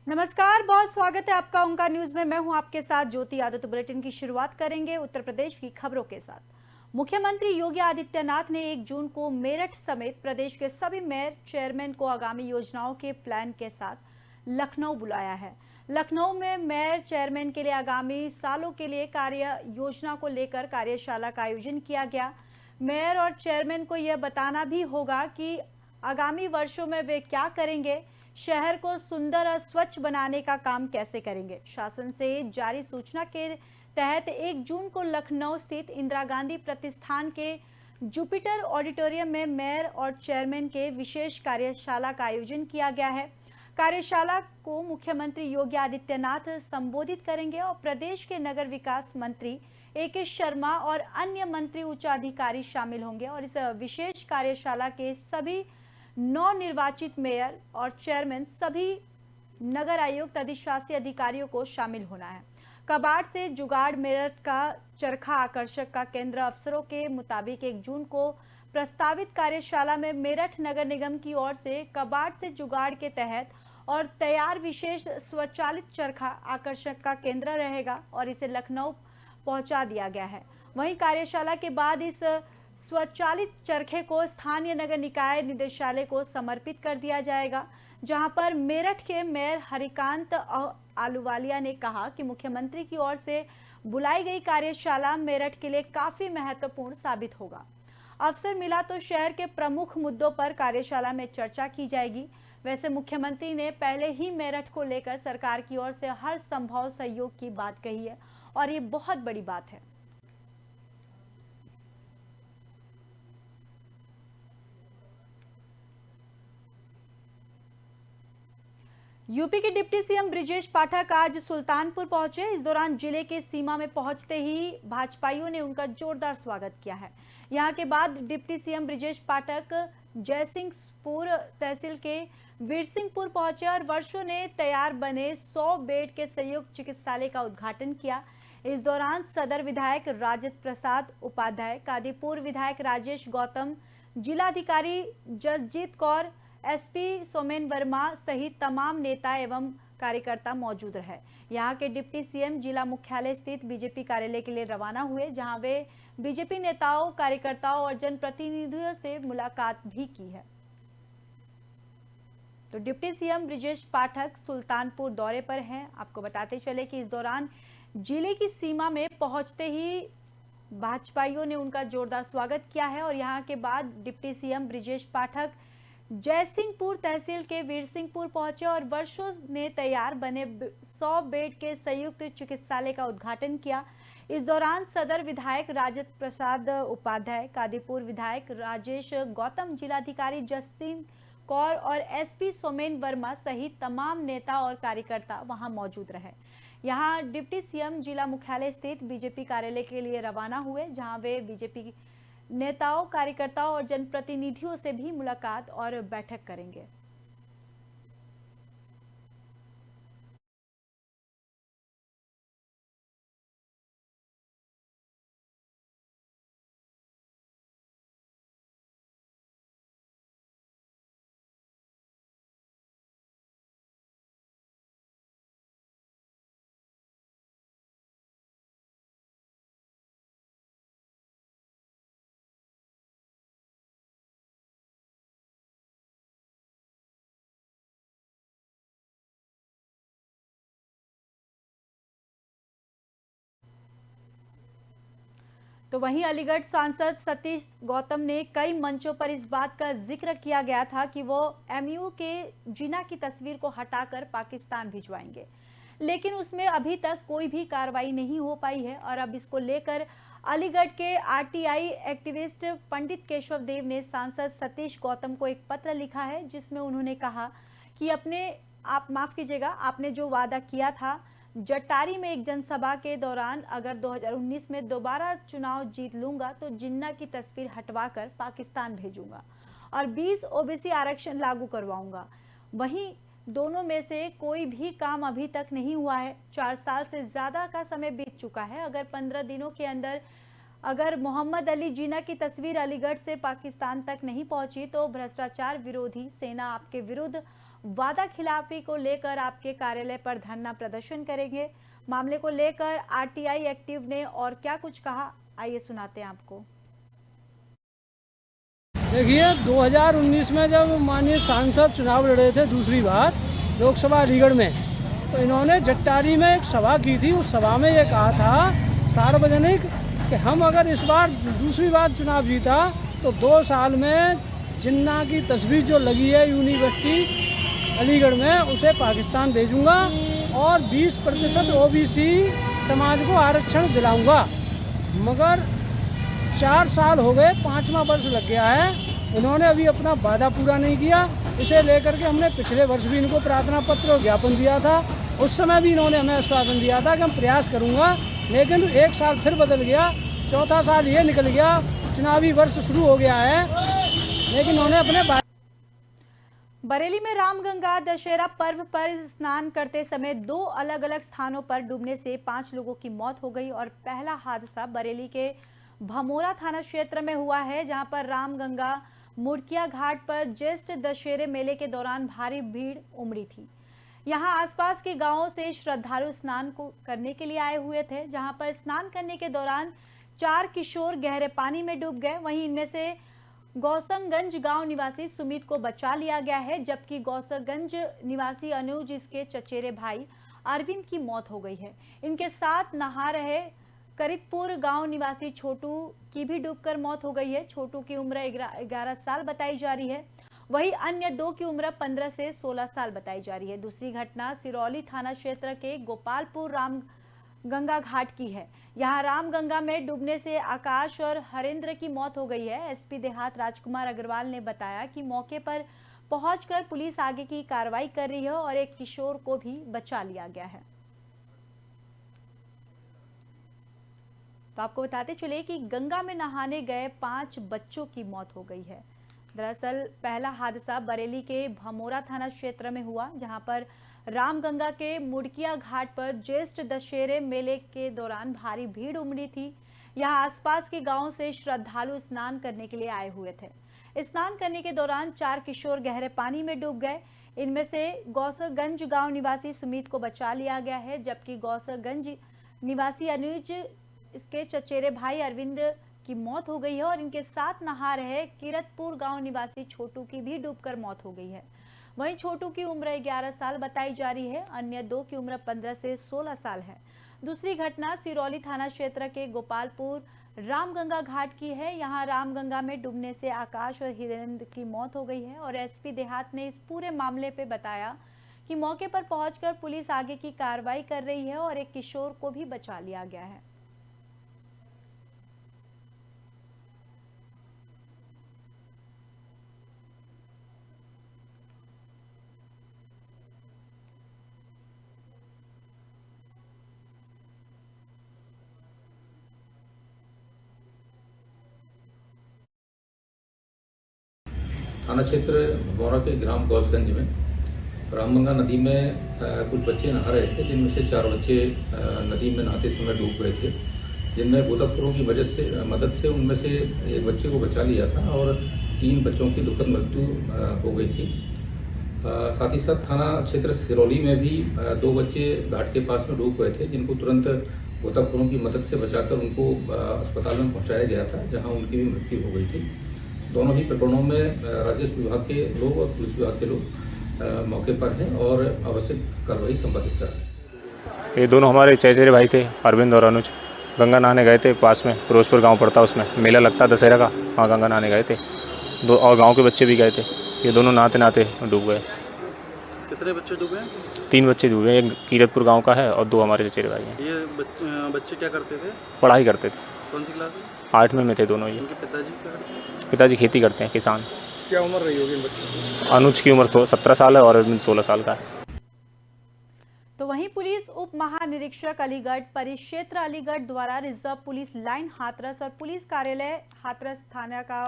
नमस्कार, बहुत स्वागत है आपका ओंकार न्यूज में। मैं हूं आपके साथ ज्योति यादव। तो बुलेटिन की शुरुआत करेंगे उत्तर प्रदेश की खबरों के साथ। मुख्यमंत्री योगी आदित्यनाथ ने 1 जून को मेरठ समेत प्रदेश के सभी मेयर चेयरमैन को आगामी योजनाओं के प्लान के साथ लखनऊ बुलाया है। लखनऊ में मेयर चेयरमैन के लिए आगामी सालों के लिए कार्य योजना को लेकर कार्यशाला का आयोजन किया गया। मेयर और चेयरमैन को यह बताना भी होगा कि आगामी वर्षों में वे क्या करेंगे, शहर को सुंदर और स्वच्छ बनाने का काम कैसे करेंगे। शासन से जारी सूचना के तहत 1 जून को लखनऊ स्थित इंदिरा गांधी प्रतिष्ठान के जुपिटर ऑडिटोरियम में मेयर और चेयरमैन के विशेष कार्यशाला का आयोजन किया गया है। कार्यशाला को मुख्यमंत्री योगी आदित्यनाथ संबोधित करेंगे और प्रदेश के नगर विकास मंत्री AK शर्मा और अन्य मंत्री उच्च अधिकारी शामिल होंगे। और इस विशेष कार्यशाला के सभी नवनिर्वाचित मेयर और चेयरमैन, सभी नगर आयुक्त, अधिशासी अधिकारियों को शामिल होना है। कबाड़ से जुगाड़ मेरठ का चरखा आकर्षक का केंद्र। अफसरों के मुताबिक 1 जून को प्रस्तावित कार्यशाला में मेरठ नगर निगम की ओर से कबाड़ से जुगाड़ के तहत और तैयार विशेष स्वचालित चरखा आकर्षक का केंद्र रहेगा और इसे लखनऊ पहुंचा दिया गया है। वहीं कार्यशाला के बाद इस स्वचालित चरखे को स्थानीय नगर निकाय निदेशालय को समर्पित कर दिया जाएगा, जहां पर मेरठ के मेयर हरिकांत आलूवालिया ने कहा कि मुख्यमंत्री की ओर से बुलाई गई कार्यशाला मेरठ के लिए काफी महत्वपूर्ण साबित होगा। अवसर मिला तो शहर के प्रमुख मुद्दों पर कार्यशाला में चर्चा की जाएगी। वैसे मुख्यमंत्री ने पहले ही मेरठ को लेकर सरकार की ओर से हर संभव सहयोग की बात कही है और ये बहुत बड़ी बात है। यूपी के डिप्टी सीएम ब्रिजेश पाठक आज सुल्तानपुर पहुंचे। इस दौरान जिले के सीमा में पहुंचते ही भाजपाइयों ने उनका जोरदार स्वागत किया है। यहां के बाद डिप्टी सीएम ब्रिजेश पाठक जयसिंहपुर तहसील के वीरसिंहपुर पहुंचे और वर्षों ने तैयार बने 100 बेड के संयुक्त चिकित्सालय का उद्घाटन किया। इस दौरान सदर विधायक राजेंद्र प्रसाद उपाध्याय, कादीपुर विधायक राजेश गौतम, जिलाधिकारी जसजीत कौर, SP सोमेन वर्मा सहित तमाम नेता एवं कार्यकर्ता मौजूद रहे। यहां के डिप्टी सीएम जिला मुख्यालय स्थित बीजेपी कार्यालय के लिए रवाना हुए, जहां वे बीजेपी नेताओं, कार्यकर्ताओं और जनप्रतिनिधियों से मुलाकात भी की है। तो डिप्टी सीएम ब्रिजेश पाठक सुल्तानपुर दौरे पर हैं। आपको बताते चले कि इस दौरान जिले की सीमा में पहुंचते ही भाजपाइयों ने उनका जोरदार स्वागत किया है और यहां के बाद डिप्टी सीएम ब्रिजेश पाठक जयसिंहपुर तहसील के वीरसिंहपुर पहुंचे और वर्षों में तैयार बने 100 बेड के संयुक्त चिकित्सालय का उद्घाटन किया। इस दौरान सदर विधायक राजेंद्र प्रसाद उपाध्याय, कादीपुर विधायक राजेश गौतम, जिलाधिकारी जसजीत कौर और SP सोमेन वर्मा सहित तमाम नेता और कार्यकर्ता वहां मौजूद रहे। यहां डिप्टी सीएम जिला मुख्यालय स्थित बीजेपी कार्यालय के लिए रवाना हुए, जहां वे बीजेपी नेताओं, कार्यकर्ताओं और जनप्रतिनिधियों से भी मुलाकात और बैठक करेंगे। तो वहीं अलीगढ़ सांसद सतीश गौतम ने कई मंचों पर इस बात का जिक्र किया गया था कि वो MU के जिन्ना की तस्वीर को हटाकर पाकिस्तान भिजवाएंगे, लेकिन उसमें अभी तक कोई भी कार्रवाई नहीं हो पाई है। और अब इसको लेकर अलीगढ़ के RTI एक्टिविस्ट पंडित केशव देव ने सांसद सतीश गौतम को एक पत्र लिखा है, जिसमें उन्होंने कहा कि माफ कीजिएगा, आपने जो वादा किया था जटारी में एक जनसभा के दौरान, अगर 2019 में दोबारा चुनाव जीत लूंगा तो जिन्ना की तस्वीर हटवाकर पाकिस्तान भेजूंगा और 20 OBC आरक्षण लागू करवाऊंगा। वहीं दोनों में से कोई भी काम अभी तक नहीं हुआ है। 4 साल से ज्यादा का समय बीत चुका है। अगर 15 दिनों के अंदर अगर मोहम्मद अली जिन्ना की तस्वीर अलीगढ़ से पाकिस्तान तक नहीं पहुंची तो भ्रष्टाचार विरोधी सेना आपके विरुद्ध वादा खिलाफी को लेकर आपके कार्यालय पर धरना प्रदर्शन करेंगे। मामले को लेकर आरटीआई एक्टिव ने और क्या कुछ कहा, आइए सुनाते हैं आपको। देखिए 2019 में जब माननीय सांसद चुनाव लड़े थे दूसरी बार लोकसभा अलीगढ़ में, तो इन्होंने जट्टारी में एक सभा की थी। उस सभा में ये कहा था सार्वजनिक कि हम अगर इस बार दूसरी बार चुनाव जीता तो 2 साल में जिन्ना की तस्वीर जो लगी है यूनिवर्सिटी अलीगढ़ में उसे पाकिस्तान भेजूंगा और 20% ओबीसी समाज को आरक्षण दिलाऊंगा। मगर 4 साल हो गए, 5वां वर्ष लग गया है, इन्होंने अभी अपना वादा पूरा नहीं किया। इसे लेकर के हमने पिछले वर्ष भी इनको प्रार्थना पत्र और ज्ञापन दिया था। उस समय भी इन्होंने हमें आश्वासन दिया था कि हम प्रयास करूंगा, लेकिन 1 साल फिर बदल गया, 4था साल ये निकल गया, चुनावी वर्ष शुरू हो गया है, लेकिन उन्होंने अपने। बरेली में रामगंगा दशहरा पर्व पर स्नान करते समय 2 अलग-अलग स्थानों पर डूबने से 5 लोगों की मौत हो गई और पहला हादसा बरेली के भमोरा थाना क्षेत्र में हुआ है, जहां पर रामगंगा मुड़किया घाट पर ज्येष्ठ दशहरे मेले के दौरान भारी भीड़ उमड़ी थी। यहां आसपास के गांवों से श्रद्धालु स्नान को करने के लिए आए हुए थे, जहां पर स्नान करने के दौरान 4 किशोर गहरे पानी में डूब गए। वहीं इनमें से गौसंगंज गांव निवासी सुमित को बचा लिया गया है, जबकि गौसंगंज निवासी अनुज इसके चचेरे भाई अरविंद की मौत हो गई है। इनके साथ नहा रहे करितपुर गांव निवासी छोटू की भी डूबकर मौत हो गई है। छोटू की उम्र 11 साल बताई जा रही है, वहीं अन्य 2 की उम्र 15 से 16 साल बताई जा रही है। दूसरी घटना सिरौली थाना क्षेत्र के गोपालपुर रामगंगा घाट की है। यहां रामगंगा में डूबने से आकाश और हरेंद्र की मौत हो गई है। एसपी देहात राजकुमार अग्रवाल ने बताया कि मौके पर पहुंचकर पुलिस आगे की कार्रवाई कर रही है और एक किशोर को भी बचा लिया गया है। तो आपको बताते चले कि गंगा में नहाने गए 5 बच्चों की मौत हो गई है। दरअसल पहला हादसा बरेली के भमोरा थाना क्षेत्र में हुआ, जहां पर रामगंगा के मुड़किया घाट पर ज्येष्ठ दशहरे मेले के दौरान भारी भीड़ उमड़ी थी। यहां आसपास के गांवों से श्रद्धालु स्नान करने के लिए आए हुए थे। स्नान करने के दौरान 4 किशोर गहरे पानी में डूब गए। इनमें से गौसरगंज गांव निवासी सुमित को बचा लिया गया है, जबकि गौसरगंज निवासी अनुज इसके चचेरे भाई अरविंद की मौत हो गई है और इनके साथ नहा रहे किरतपुर गांव निवासी छोटू की भी डूबकर मौत हो गई है। वहीं छोटू की उम्र 11 साल बताई जा रही है, अन्य 2 की उम्र 15 से 16 साल है। दूसरी घटना सिरौली थाना क्षेत्र के गोपालपुर रामगंगा घाट की है। यहां रामगंगा में डूबने से आकाश और हिरेंद्र की मौत हो गई है और एसपी देहात ने इस पूरे मामले पे बताया कि मौके पर पहुंचकर पुलिस आगे की कार्रवाई कर रही है और एक किशोर को भी बचा लिया गया है। थाना क्षेत्र भमोरा के ग्राम गौसगंज में रामगंगा नदी में कुछ बच्चे नहा रहे थे, जिनमें से 4 बच्चे नदी में नहाते समय डूब गए थे, जिनमें गोताखोरों की मदद से उनमें से एक बच्चे को बचा लिया था और 3 बच्चों की दुखद मृत्यु हो गई थी। साथ ही साथ थाना क्षेत्र सिरौली में भी 2 बच्चे घाट के पास में डूब गए थे, जिनको तुरंत गोताखोरों की मदद से बचाकर उनको अस्पताल में पहुंचाया गया था, जहां उनकी भी मृत्यु हो गई थी। दोनों ही प्रकरणों में राजस्व विभाग के लोग और पुलिस विभाग के लोग मौके पर हैं और आवश्यक कार्रवाई संपादित कर रहे हैं। ये दोनों हमारे चचेरे भाई थे, अरविंद और अनुज। गंगा नहाने गए थे, पास में फिरोजपुर गांव पड़ता, उसमें मेला लगता दशहरा का, वहाँ गंगा नहाने गए थे। 2 और गांव के बच्चे भी गए थे। ये दोनों नहाते नहाते डूब गए। कितने बच्चे डूबे? 3 बच्चे डूबे, एक कीरतपुर गाँव का है और 2 हमारे चचेरे भाई हैं। ये बच्चे क्या करते थे? पढ़ाई करते थे। कौन सी क्लास में? 8वीं में थे दोनों ये। उनके पिताजी क्या करते हैं? पिताजी खेती करते हैं, किसान। क्या उम्र रही होगी इन बच्चों की? अनुज की उम्र 17 साल है और अरविंद 16 साल का है। तो वहीं पुलिस उप महानिरीक्षक अलीगढ़ परिक्षेत्र अलीगढ़ द्वारा रिजर्व पुलिस लाइन हाथरस और पुलिस कार्यालय हाथरस थाना का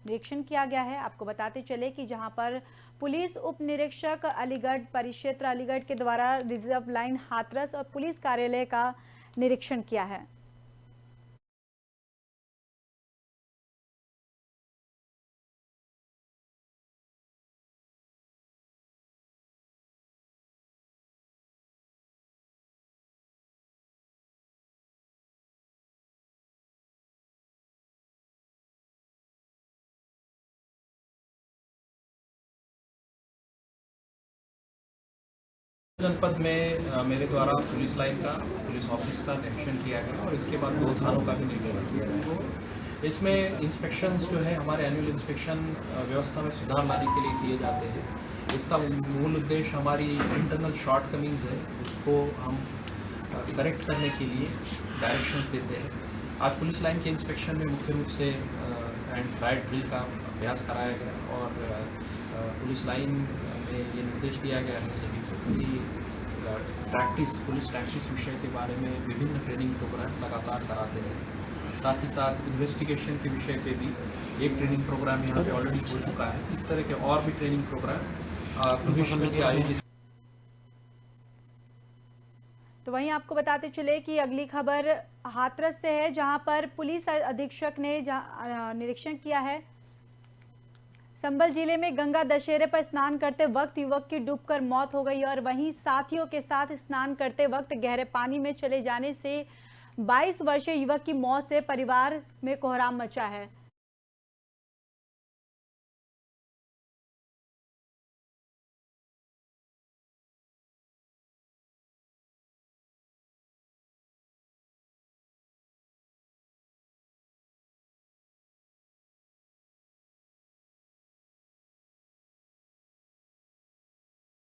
निरीक्षण किया गया है। आपको बताते चले कि जहां पर पुलिस उप निरीक्षक अलीगढ़ परिक्षेत्र अलीगढ़ के द्वारा रिजर्व लाइन हाथरस और पुलिस कार्यालय का निरीक्षण किया है। जनपद में मेरे द्वारा पुलिस लाइन का, पुलिस ऑफिस का निरीक्षण किया गया और इसके बाद 2 थानों का भी निरीक्षण किया गया। इसमें इंस्पेक्शंस जो है हमारे एनुअल इंस्पेक्शन व्यवस्था में सुधार लाने के लिए किए जाते हैं। इसका मूल उद्देश्य हमारी इंटरनल शॉर्टकमिंग्स है, उसको हम करेक्ट करने के लिए डायरेक्शंस देते हैं। आज पुलिस लाइन के इंस्पेक्शन में मुख्य रूप से एंड राइट ड्रिल का अभ्यास कराया गया और पुलिस लाइन में ये निर्देश दिया गया है सभी को कि पुलिस प्रैक्टिस विषय के बारे में विभिन्न ट्रेनिंग प्रोग्राम लगातार कराते हैं। साथ ही साथ इन्वेस्टिगेशन के विषय पे भी एक ट्रेनिंग प्रोग्राम यहाँ पे ऑलरेडी हो चुका है। इस तरह के और भी ट्रेनिंग प्रोग्राम भविष्य में आयोजित। तो वहीं आपको बताते चले कि अगली खबर हाथरस से है, जहां पर पुलिस अधीक्षक ने निरीक्षण किया है। संभल जिले में गंगा दशहरे पर स्नान करते वक्त युवक की डूबकर मौत हो गई और वहीं साथियों के साथ स्नान करते वक्त गहरे पानी में चले जाने से 22 वर्षीय युवक की मौत से परिवार में कोहराम मचा है।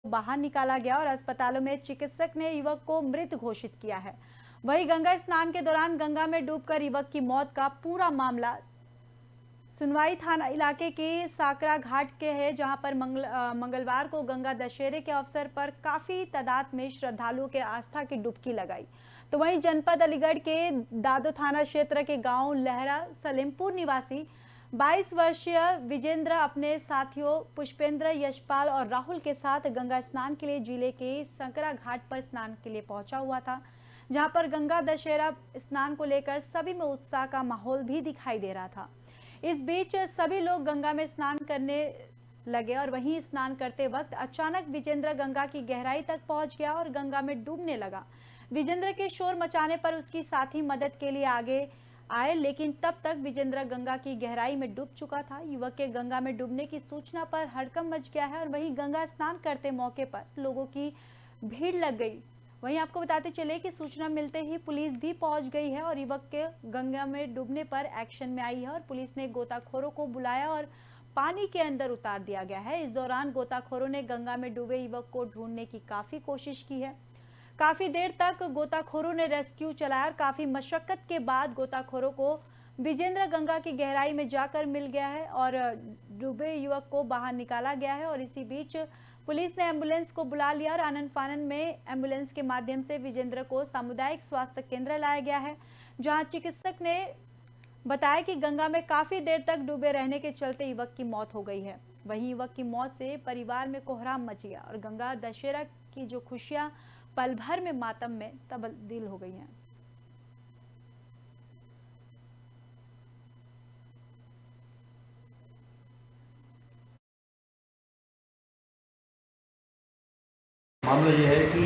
बाहर निकाला गया और अस्पतालों में चिकित्सक ने युवक को मृत घोषित किया है। वहीं गंगा स्नान के दौरान गंगा में डूबकर युवक की मौत का पूरा मामला सुनवाई थाना इलाके के साकरा घाट के है, जहां पर मंगलवार को गंगा दशहरे के अवसर पर काफी तादाद में श्रद्धालुओं के आस्था की डुबकी लगाई। तो वहीं जनपद अलीगढ़ के दादो थाना क्षेत्र के गांव लहरा सलेमपुर निवासी 22 वर्षीय विजेंद्र अपने साथियों पुष्पेंद्र, यशपाल और राहुल के साथ गंगा स्नान के लिए जिले के संकरा घाट पर स्नान के लिए पहुंचा हुआ था, जहां पर गंगा दशहरा स्नान को लेकर सभी में उत्साह का माहौल भी दिखाई दे रहा था। इस बीच सभी लोग गंगा में स्नान करने लगे और वहीं स्नान करते वक्त अचानक विजेंद्र गंगा की गहराई तक पहुंच गया और गंगा में डूबने लगा। विजेंद्र के शोर मचाने पर उसकी साथी मदद के लिए आगे आए, लेकिन तब तक विजेंद्र गंगा की गहराई में डूब चुका था। युवक के गंगा में डूबने की सूचना पर हड़कंप मच गया है और वहीं गंगा स्नान करते मौके पर लोगों की भीड़ लग गई। वहीं आपको बताते चले कि सूचना मिलते ही पुलिस भी पहुंच गई है और युवक के गंगा में डूबने पर एक्शन में आई है और पुलिस ने गोताखोरों को बुलाया और पानी के अंदर उतार दिया गया है। इस दौरान गोताखोरों ने गंगा में डूबे युवक को ढूंढने की काफी कोशिश की है। काफी देर तक गोताखोरों ने रेस्क्यू चलाया और काफी मशक्कत के बाद गोताखोरों को विजेंद्र गंगा की गहराई में जाकर मिल गया है और डूबे युवक को बाहर निकाला गया है। और इसी बीच पुलिस ने एम्बुलेंस को बुला लिया और आनन फानन में एम्बुलेंस के माध्यम से विजेंद्र को सामुदायिक स्वास्थ्य केंद्र लाया गया है, जहां चिकित्सक ने बताया कि गंगा में काफी देर तक डूबे रहने के चलते युवक की मौत हो गई है। वहीं युवक की मौत से परिवार में कोहराम मच गया और गंगा दशहरा की जो खुशियां पल भर में मातम में तब्दील हो गई हैं। मामला ये है कि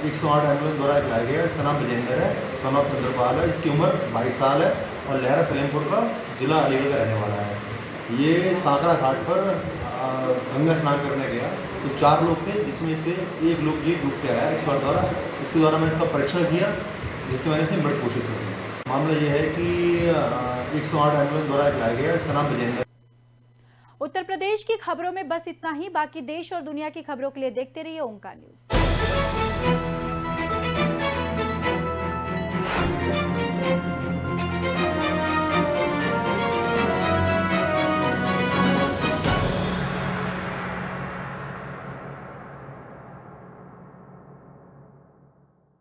108 एम्बुलेंस द्वारा लाया गया। इसका नाम विजेंद्र है, सन ऑफ चंद्रपाल है। इसकी उम्र 22 साल है और लहरा सलेमपुर का जिला अलीगढ़ का रहने वाला है। ये सांकरा घाट पर गंगा स्नान करने गया तो 4 लोग थे, जिसमें से एक लोग ये डूब के आया एक्सपर्ट द्वारा। इसके द्वारा मैंने इसका परीक्षण किया, जिससे मैंने इसे मृत घोषित कर दिया। मामला ये है कि 108 एम्बुलेंस द्वारा लाया गया। इसका नाम विजेंद्र। उत्तर प्रदेश की खबरों में बस इतना ही। बाकी देश और दुनिया की खबरों के लिए देखते रहिए ओंकार न्यूज।